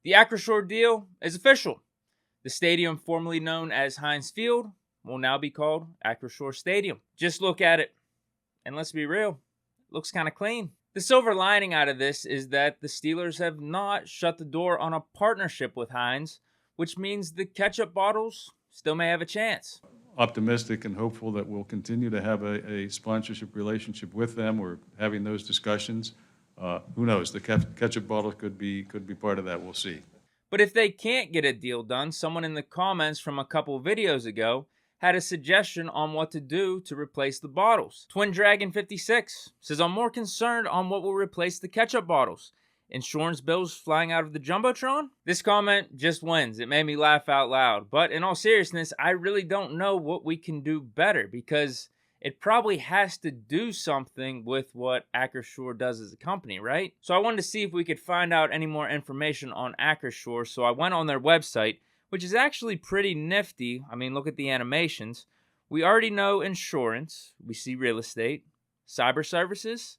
The Acrisure deal is official. The stadium formerly known as Heinz Field will now be called Acrisure Stadium. Just look at it, and let's be real, it looks kind of clean. The silver lining out of this is that the Steelers have not shut the door on a partnership with Heinz, which means the ketchup bottles still may have a chance. Optimistic and hopeful that we'll continue to have a sponsorship relationship with them. We're having those discussions. Who knows? The ketchup bottle could be part of that. We'll see. But if they can't get a deal done, someone in the comments from a couple videos ago had a suggestion on what to do to replace the bottles. Twin Dragon 56 says, I'm more concerned on what will replace the ketchup bottles. Insurance bills flying out of the Jumbotron? This comment just wins. It made me laugh out loud. But in all seriousness, I really don't know what we can do better, because it probably has to do something with what Acrisure does as a company, right? So I wanted to see if we could find out any more information on Acrisure, so I went on their website, which is actually pretty nifty. I mean, look at the animations. We already know insurance. We see real estate. Cyber services.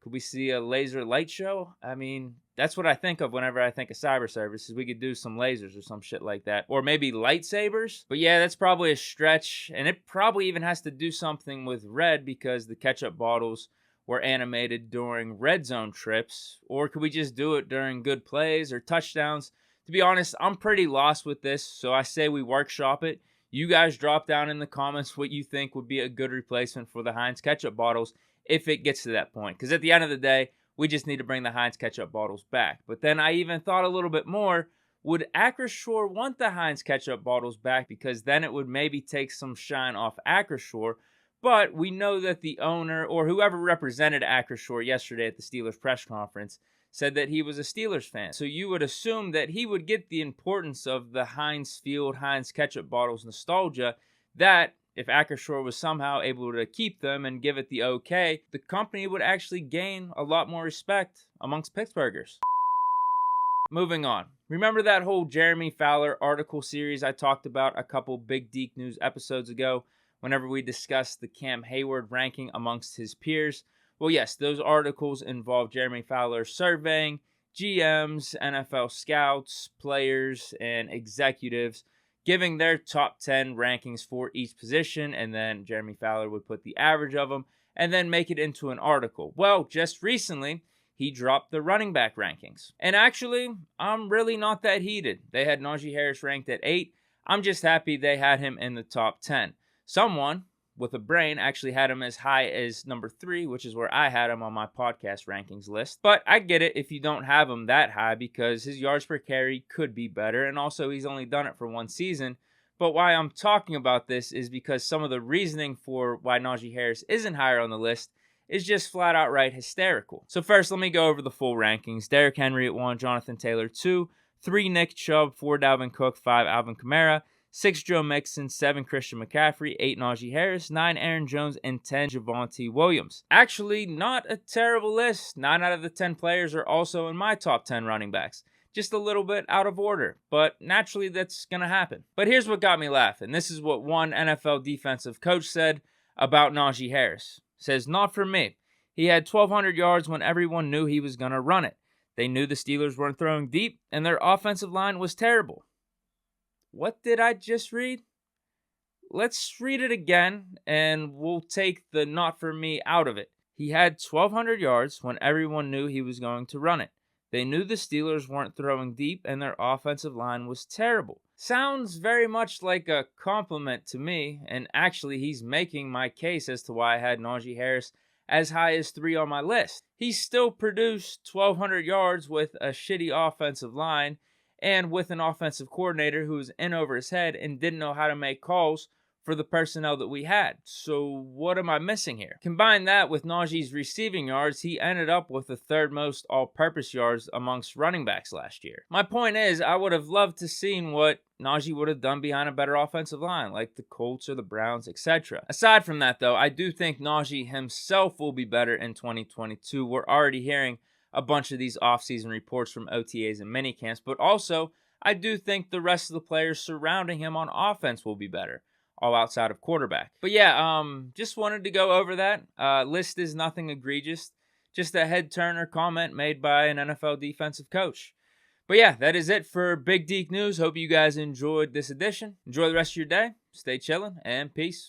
Could we see a laser light show? I mean, that's what I think of whenever I think of cyber services. We could do some lasers or some shit like that. Or maybe lightsabers. But yeah, that's probably a stretch. And it probably even has to do something with red, because the ketchup bottles were animated during red zone trips. Or could we just do it during good plays or touchdowns? To be honest, I'm pretty lost with this, so I say we workshop it. You guys drop down in the comments what you think would be a good replacement for the Heinz ketchup bottles if it gets to that point. Because at the end of the day, we just need to bring the Heinz ketchup bottles back. But then I even thought a little bit more. Would Acrisure want the Heinz ketchup bottles back? Because then it would maybe take some shine off Acrisure. But we know that the owner, or whoever represented Acrisure yesterday at the Steelers press conference, said that he was a Steelers fan. So you would assume that he would get the importance of the Heinz Field, Heinz ketchup bottles nostalgia, that if Acrisure was somehow able to keep them and give it the okay, the company would actually gain a lot more respect amongst Pittsburghers. Moving on. Remember that whole Jeremy Fowler article series I talked about a couple Big Deke News episodes ago, whenever we discussed the Cam Hayward ranking amongst his peers? Well, yes, those articles involve Jeremy Fowler surveying GMs, NFL scouts, players, and executives, giving their top 10 rankings for each position, and then Jeremy Fowler would put the average of them and then make it into an article. Well, just recently, he dropped the running back rankings. And actually, I'm really not that heated. They had Najee Harris ranked at 8. I'm just happy they had him in the top 10. Someone with a brain actually had him as high as number 3, which is where I had him on my podcast rankings list. But I get it if you don't have him that high, because his yards per carry could be better, and also he's only done it for one season. But why I'm talking about this is because some of the reasoning for why Najee Harris isn't higher on the list is just flat out right hysterical. So first, let me go over the full rankings. Derrick Henry at 1, Jonathan Taylor 2, 3 Nick Chubb, 4 Dalvin Cook, 5 Alvin Kamara, 6 Joe Mixon, 7 Christian McCaffrey, 8 Najee Harris, 9 Aaron Jones, and 10 Javonte Williams. Actually, not a terrible list. 9 out of the 10 players are also in my top 10 running backs. Just a little bit out of order, but naturally that's going to happen. But here's what got me laughing. This is what one NFL defensive coach said about Najee Harris. Says, not for me. He had 1,200 yards when everyone knew he was going to run it. They knew the Steelers weren't throwing deep, and their offensive line was terrible. What did I just read? Let's read it again, and we'll take the not for me out of it. He had 1,200 yards when everyone knew he was going to run it. They knew the Steelers weren't throwing deep, and their offensive line was terrible. Sounds very much like a compliment to me, and actually he's making my case as to why I had Najee Harris as high as 3 on my list. He still produced 1,200 yards with a shitty offensive line, and with an offensive coordinator who was in over his head and didn't know how to make calls for the personnel that we had. So what am I missing here? Combine that with Najee's receiving yards, he ended up with the 3rd most all-purpose yards amongst running backs last year. My point is, I would have loved to seen what Najee would have done behind a better offensive line, like the Colts or the Browns, etc. Aside from that, though, I do think Najee himself will be better in 2022. We're already hearing a bunch of these offseason reports from OTAs and minicamps, but also I do think the rest of the players surrounding him on offense will be better, all outside of quarterback. But yeah, just wanted to go over that. List is nothing egregious, just a head-turner comment made by an NFL defensive coach. But yeah, that is it for Big Deke News. Hope you guys enjoyed this edition. Enjoy the rest of your day. Stay chilling, and peace.